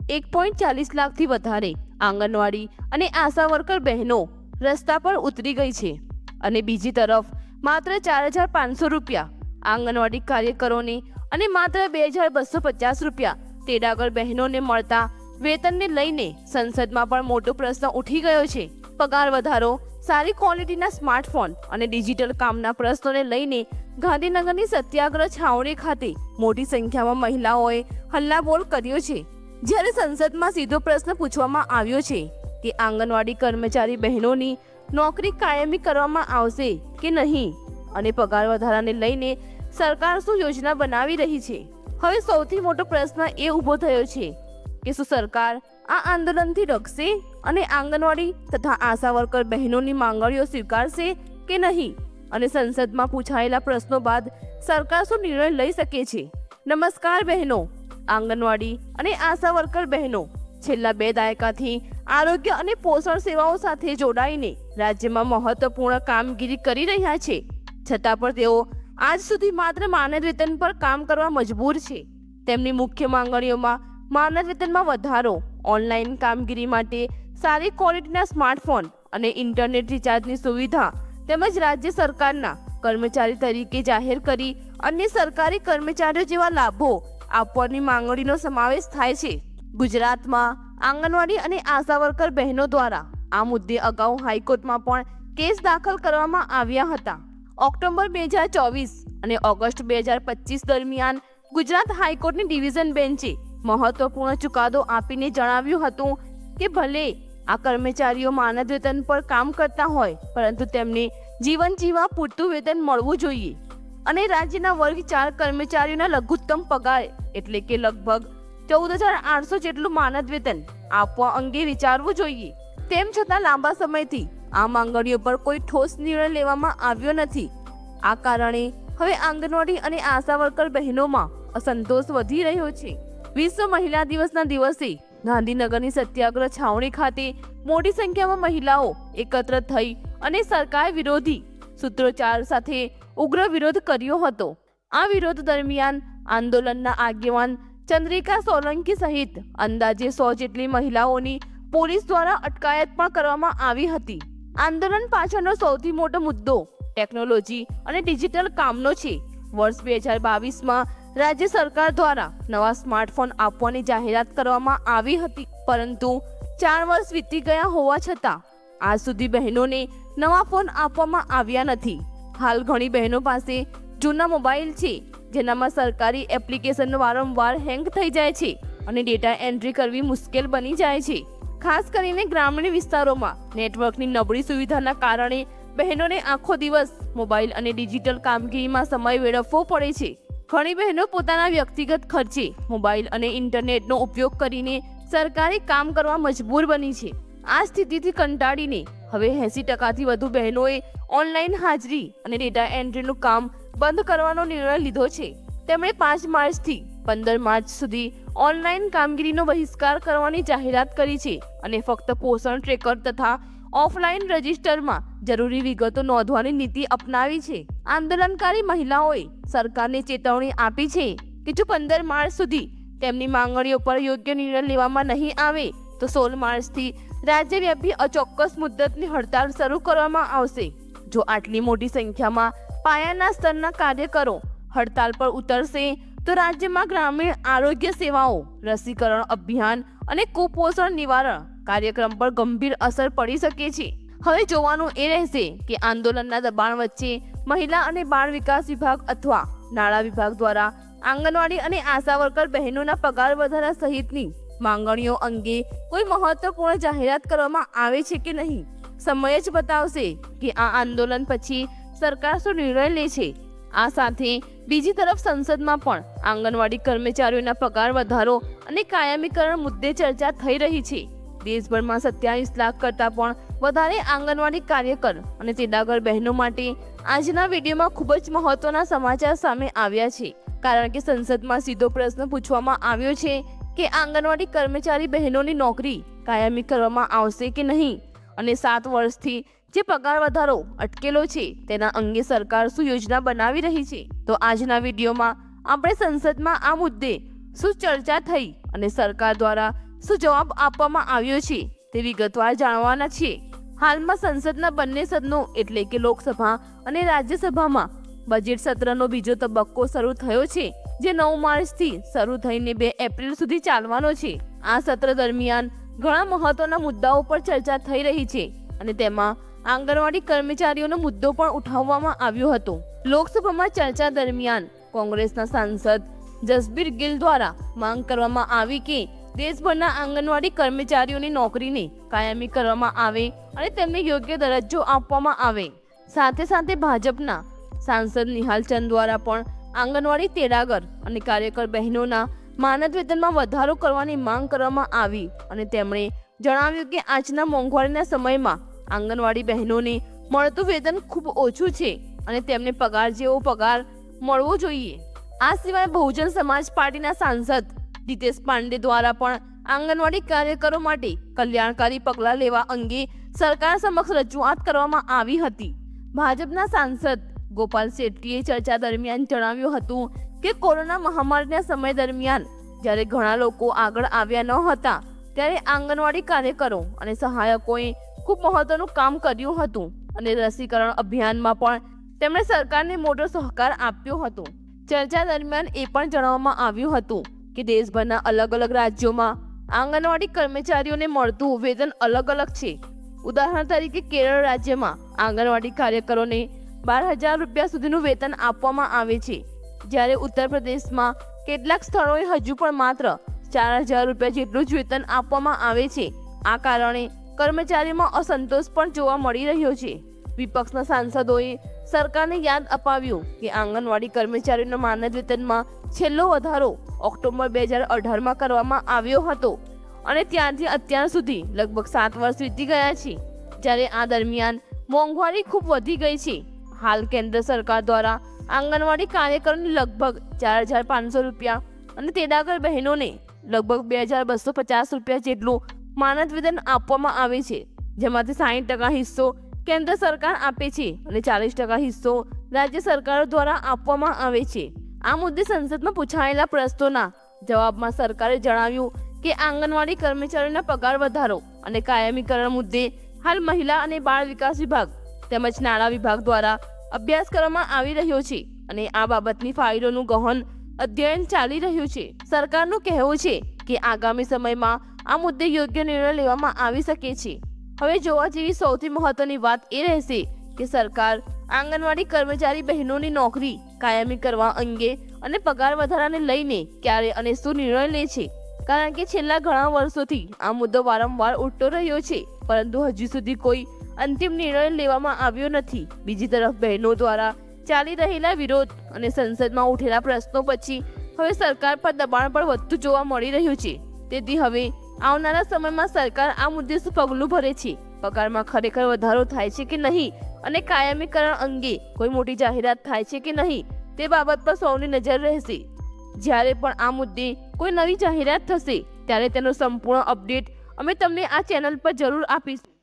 1.40 લાખથી વધારે આંગણવાડી અને આશા વર્કર બહેનો રસ્તા પર ઉતરી ગઈ છે અને બીજી તરફ માત્ર 4,500 રૂપિયા આંગણવાડી કાર્યકરોને અને માત્ર 2,250 રૂપિયા તેડાગર બહેનોને મળતા વેતનને લઈને સંસદમાં પણ મોટો પ્રશ્ન ઉઠી ગયો છે. પગાર વધારો, સારી ક્વોલિટીના સ્માર્ટફોન અને ડિજિટલ કામના પ્રશ્નોને લઈને ગાંધીનગરની સત્યાગ્રહ છાવણી ખાતે મોટી સંખ્યામાં મહિલાઓએ હલ્લાબોલ કર્યો છે. જ્યારે સંસદમાં સીધો પ્રશ્ન પૂછવામાં આવ્યો છે કે આંગણવાડી કર્મચારી બહેનોની નોકરી કાયમી કરવામાં આવશે કે નહીં અને પગાર વધારાને લઈને સરકાર શું યોજના બનાવી રહી છે. હવે સૌથી મોટો પ્રશ્ન એ ઊભો થયો છે કે શું સરકાર આ આંદોલનથી રખશે અને આંગણવાડી તથા આશા વર્કર બહેનોની માંગણીઓ સ્વીકારશે કે નહીં અને સંસદમાં પૂછાયેલા પ્રશ્નો બાદ સરકાર શું નિર્ણય લઈ શકે છે. નમસ્કાર બહેનો, આંગણવાડી અને આશા વર્કર બહેનો છેલ્લા 2 દાયકાથી આરોગ્ય અને પોષણ સેવાઓ સાથે જોડાઈને રાજ્યમાં મહત્વપૂર્ણ કામગીરી કરી રહ્યા છે. છતાં પણ તેઓ આજ સુધી માત્ર માનદ વેતન પર કામ કરવા મજબૂર છે. તેમની મુખ્ય માંગણીઓમાં માનદ વેતનમાં વધારો, ઓનલાઈન કામગીરી માટે સારી ક્વોલિટીના સ્માર્ટફોન અને ઇન્ટરનેટ રિચાર્જની સુવિધા તેમજ રાજ્ય સરકારના કર્મચારી તરીકે જાહેર કરી અન્ય સરકારી કર્મચારીઓ જેવા લાભો આપવાની માંગણીનો સમાવેશ થાય છે. ગુજરાતમાં આંગણવાડી અને આશા વર્કર બહેનો દ્વારા આ મુદ્દે અગાઉ હાઈકોર્ટમાં પણ કેસ દાખલ કરવામાં આવ્યા હતા. ઓક્ટોબર 2024 અને ઓગસ્ટ 2025 દરમિયાન ગુજરાત હાઈકોર્ટની ડિવિઝન બેન્ચે મહત્વપૂર્ણ ચુકાદો આપીને જણાવ્યું હતું કે ભલે આ કર્મચારીઓ માનદ વેતન પર કામ કરતા હોય પરંતુ તેમને જીવન જીવવા પૂરતું વેતન મળવું જોઈએ અને રાજ્યના વર્ગ 4 કર્મચારીઓના લઘુત્તમ પગાર એટલે કે લગભગ 14,800 જેટલું માનદ વેતન આપવા અંગે વિચારવું જોઈએ. તેમ છતાં લાંબા સમયથી આ માંગણીઓ પર કોઈ ઠોસ નિર્ણય લેવામાં આવ્યો નથી. આ કારણે હવે આંગણવાડી અને આશા વર્કર બહેનોમાં અસંતોષ વધી રહ્યો છે. વિશ્વ મહિલા દિવસના દિવસે ગાંધીનગરની સત્યાગ્રહ છાવણી ખાતે મોટી સંખ્યામાં મહિલાઓ એકત્ર થઈ અને સરકાર વિરોધી સૂત્રોચ્ચાર સાથે ઉગ્ર વિરોધ કર્યો હતો. આ વિરોધ દરમિયાન આંદોલનના આગેવાન ચંદ્રિકા સોલંકી સહિત અંદાજે 100 જેટલી મહિલાઓની પોલીસ દ્વારા અટકાયત પણ કરવામાં આવી હતી. આંદોલન પાછળનો સૌથી મોટો મુદ્દો ટેકનોલોજી અને ડિજિટલ કામનો છે. વર્ષ 2022માં રાજ્ય સરકાર દ્વારા નવા સ્માર્ટફોન આપવાની જાહેરાત કરવામાં આવી હતી, પરંતુ 4 વર્ષ વીતી ગયા હોવા છતાં આજ સુધી બહેનોને નવા ફોન આપવામાં આવ્યા નથી. હાલ ઘણી બહેનો પાસે જૂના મોબાઈલ છે જેનામાં સરકારી એપ્લિકેશન વારંવાર હેંગ થઈ જાય છે અને ડેટા એન્ટ્રી કરવી મુશ્કેલ બની જાય છે. ખાસ કરીને ગ્રામીણ વિસ્તારોમાં નેટવર્કની નબળી સુવિધાના કારણે બહેનોને આખો દિવસ મોબાઈલ અને ડિજિટલ કામગીરીમાં સમય વેડફવો પડે છે. ઘણી બહેનો પોતાના વ્યક્તિગત ખર્ચે મોબાઈલ અને ઇન્ટરનેટનો ઉપયોગ કરીને સરકારી કામ કરવા મજબૂર બની છે. આ સ્થિતિથી કંટાળીને હવે 80%થી વધુ બહેનોએ ઓનલાઈન હાજરી અને ડેટા એન્ટ્રીનું કામ બંધ કરવાનો નિર્ણય લીધો છે. તેમણે 5 માર્ચથી 15 માર્ચ સુધી ઓનલાઈન કામગીરીનો બહિષ્કાર કરવાની જાહેરાત કરી છે અને ફક્ત પોષણ ટ્રેકર તથા ઓફલાઈન રજિસ્ટરમાં જરૂરી વિગતો નોંધવાની નીતિ અપનાવી છે. આંદોલનકારી મહિલાઓએ સરકારને ચેતવણી આપી છે કે જો 15 માર્ચ સુધી તેમની માંગણીઓ પર યોગ્ય નિર્ણય લેવામાં નહીં આવે તો 16 માર્ચથી રાજ્યવ્યાપી અચોક્કસ મુદ્દતની હડતાળ શરૂ કરવામાં આવશે. જો આટલી મોટી સંખ્યામાં પાયાના સ્તરના કાર્યકરો હડતાળ પર ઉતરશે તો રાજ્યમાં ગ્રામીણ આરોગ્ય સેવાઓ, રસીકરણ અભિયાન અને કુપોષણ નિવારણ કાર્યક્રમ પર ગંભીર અસર પડી શકે છે. હવે જોવાનું એ રહેશે કે આંદોલનના દબાણ વચ્ચે મહિલા અને બાળ વિકાસ વિભાગ અથવા નાણાં વિભાગ દ્વારા આંગણવાડી અને આશા વર્કર બહેનોના પગાર વધારા સહિતની માંગણીઓ અંગે કોઈ મહત્વપૂર્ણ જાહેરાત કરવામાં આવે છે કે નહીં. સમય જ બતાવશે કે આ આંદોલન પછી સરકાર શું નિર્ણય લે છે. આ સાથે બીજી તરફ સંસદમાં પણ આંગણવાડી કર્મચારીઓના પગાર વધારો અને કાયમીકરણ મુદ્દે ચર્ચા થઈ રહી છે. દેશભરમાં 27 લાખ કરતાં પણ વધારે આંગણવાડી કાર્યકર અને તેડાગર બહેનો માટે આજના વિડીયોમાં ખૂબ જ મહત્વના સમાચાર સામે આવ્યા છે. કારણ કે સંસદમાં સીધો પ્રશ્ન પૂછવામાં આવ્યો છે કે આંગણવાડી કર્મચારી બહેનોની નોકરી કાયમી કરવામાં આવશે કે નહીં અને 7 વર્ષથી જે પગાર વધારો અટકેલો છે તેના અંગે સરકાર શું યોજના બનાવી રહી છે. તો આજના વિડીયોમાં આપણે સંસદમાં આ મુદ્દે શું ચર્ચા થઈ અને સરકાર દ્વારા શું જવાબ આપવામાં આવ્યો છે તે વિગતવાર જાણવાના છીએ। હાલમાં સંસદના બંને સદનો એટલે કે લોકસભા અને રાજ્યસભામાં બજેટ સત્રનો બીજો તબક્કો શરૂ થયો છે, જે 9 માર્ચથી શરૂ થઈને 2 એપ્રિલ સુધી ચાલવાનો છે। આ સત્ર દરમિયાન ઘણા મહત્વના મુદ્દાઓ પર ચર્ચા થઈ રહી છે અને તેમાં આંગણવાડી કર્મચારીઓનો મુદ્દો પણ ઉઠાવવામાં આવ્યો હતો। લોકસભામાં ચર્ચા દરમિયાન કોંગ્રેસના સાંસદ જસબીર ગિલ દ્વારા માંગ કરવામાં આવી કે દેશભરના આંગણવાડી કર્મચારીઓની નોકરીને કાયમી કરવામાં આવે અને તેમને યોગ્ય દરજ્જો આપવામાં આવે। સાથે સાથે ભાજપના સાંસદ નિહાલ ચંદ દ્વારા પણ આંગણવાડી તેડાગર અને કાર્યકર બહેનોના માનદ વેતનમાં વધારો કરવાની માંગ કરવામાં આવી અને તેમણે જણાવ્યું કે આજના મોંઘવારીના સમયમાં આંગણવાડી બહેનોને મળતું વેતન ખૂબ ઓછું છે અને તેમને પગાર જેવો પગાર મળવો જોઈએ। આ સિવાય બહુજન સમાજ પાર્ટીના સાંસદ જીતેશ પાંડે દ્વારા પણ આંગણવાડી કાર્યકરો માટે કલ્યાણકારી પગલાં લેવા અંગે સરકાર સમક્ષ રજૂઆત કરવામાં આવી હતી। ભાજપના સાંસદ ગોપાલ શેટ્ટીએ ચર્ચા દરમિયાન જણાવ્યું હતું કે કોરોના મહામારીના સમય દરમિયાન જ્યારે ઘણા લોકો આગળ આવ્યા ન હતા ત્યારે આંગણવાડી કાર્યકરો અને સહાયકોએ ખૂબ મહત્વનું કામ કર્યું હતું અને રસીકરણ અભિયાનમાં પણ તેમણે સરકારને મોટો સહકાર આપ્યો હતો। ચર્ચા દરમિયાન એ પણ જણાવવામાં આવ્યું હતું કે દેશભરના અલગ અલગ રાજ્યોમાં આંગણવાડી કર્મચારીઓને મળતું વેતન અલગ અલગ છે। ઉદાહરણ તરીકે કેરળ રાજ્યમાં આંગણવાડી કાર્યકરોને 12,000 રૂપિયા સુધીનું વેતન આપવામાં આવે છે, જ્યારે ઉત્તર પ્રદેશમાં કેટલાક સ્થળોએ હજુ પણ માત્ર 4,000 રૂપિયા જેટલું જ વેતન આપવામાં આવે છે। આ કારણે કર્મચારીઓમાં અસંતોષ પણ જોવા મળી રહ્યો છે। વિપક્ષના સાંસદોએ સરકારને યાદ અપાવ્યું કે આંગણવાડી કર્મચારીઓના માનદ વેતનમાં છેલ્લો વધારો ઓક્ટોબર 2018માં કરવામાં આવ્યો હતો અને ત્યારથી અત્યાર સુધી લગભગ 7 વર્ષ વીતી ગયા છે, જ્યારે આ દરમિયાન મોંઘવારી ખૂબ વધી ગઈ છે। હાલ કેન્દ્ર સરકાર દ્વારા આંગણવાડી કાર્યકરોને લગભગ 4,500 રૂપિયા અને તેડાગર બહેનોને લગભગ 2,250 રૂપિયા જેટલું માનદ વેતન આપવામાં આવે છે, જેમાંથી 60% હિસ્સો કેન્દ્ર સરકાર આપે છે અને 40% હિસ્સો રાજ્ય સરકારો દ્વારા આપવામાં આવે છે। આ મુદ્દે સંસદમાં પૂછાયેલા પ્રશ્નોના જવાબમાં સરકારે જણાવ્યું કે આંગણવાડી કર્મચારીઓના પગાર વધારો અને કાયમીકરણ મુદ્દે હાલ મહિલા અને બાળ વિકાસ વિભાગ તેમજ નાણાં વિભાગ દ્વારા અભ્યાસ કરવામાં આવી રહ્યો છે અને આ બાબતની ફાઇલોનું ગહન અધ્યયન ચાલી રહ્યું છે। સરકારનું કહેવું છે કે આગામી સમયમાં આ મુદ્દે યોગ્ય નિર્ણય લેવામાં આવી શકે છે। હવે જોવા જેવી સૌથી મહત્વની વાત એ રહેશે કે સરકાર આંગણવાડી કર્મચારી બહેનોની નોકરી કાયમી કરવા અંગે અને પગાર વધારાને લઈને ક્યારે અને શું નિર્ણય લે છે, કારણ કે છેલ્લા ઘણા વર્ષોથી આ મુદ્દો વારંવાર ઉઠતો રહ્યો છે, પરંતુ હજુ સુધી કોઈ અંતિમ નિર્ણય લેવામાં આવ્યો નથી। બીજી તરફ બહેનો દ્વારા ચાલી રહેલા વિરોધ અને સંસદમાં ઉઠેલા પ્રશ્નો પછી હવે સરકાર પર દબાણ પણ વધતું જોવા મળી રહ્યું છે। તેથી હવે આવનારા સમયમાં સરકાર આ મુદ્દે શું પગલું ભરે છે, પગારમાં ખરેખર વધારો થાય છે કે નહીં અને કાયમીકરણ અંગે કોઈ મોટી જાહેરાત થાય છે કે નહીં તે બાબત પર સૌની નજર રહેશે। જ્યારે પણ આ મુદ્દે કોઈ નવી જાહેરાત થશે ત્યારે તેનો સંપૂર્ણ અપડેટ અમે તમને આ ચેનલ પર જરૂર આપીશું।